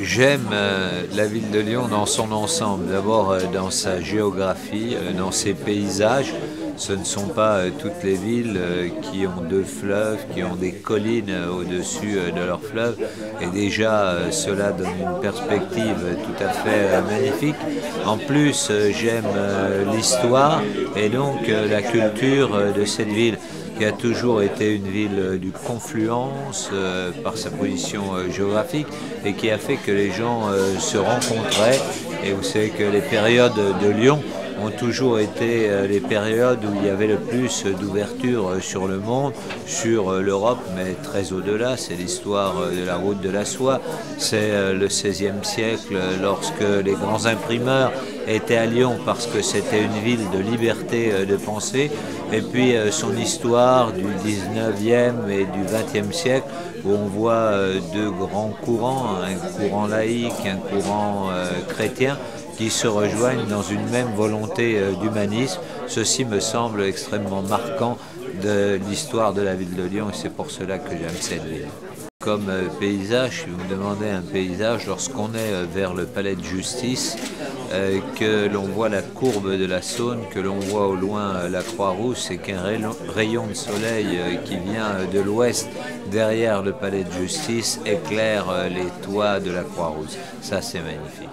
J'aime la ville de Lyon dans son ensemble, d'abord dans sa géographie, dans ses paysages. Ce ne sont pas toutes les villes qui ont deux fleuves, qui ont des collines au-dessus de leurs fleuves, et déjà cela donne une perspective tout à fait magnifique. En plus, j'aime l'histoire et donc la culture de cette ville, qui a toujours été une ville du confluence par sa position géographique et qui a fait que les gens se rencontraient. Et vous savez que les périodes de Lyon ont toujours été les périodes où il y avait le plus d'ouverture sur le monde, sur l'Europe, mais très au-delà. C'est l'histoire de la route de la soie. C'est le XVIe siècle, lorsque les grands imprimeurs étaient à Lyon parce que c'était une ville de liberté de pensée. Et puis son histoire du XIXe et du XXe siècle, où on voit deux grands courants, un courant laïque, un courant chrétien, qui se rejoignent dans une même volonté d'humanisme. Ceci me semble extrêmement marquant de l'histoire de la ville de Lyon et c'est pour cela que j'aime cette ville. Comme paysage, si vous me demandez un paysage, lorsqu'on est vers le palais de justice, que l'on voit la courbe de la Saône, que l'on voit au loin la Croix-Rousse et qu'un rayon de soleil qui vient de l'ouest derrière le palais de justice éclaire les toits de la Croix-Rousse. Ça, c'est magnifique.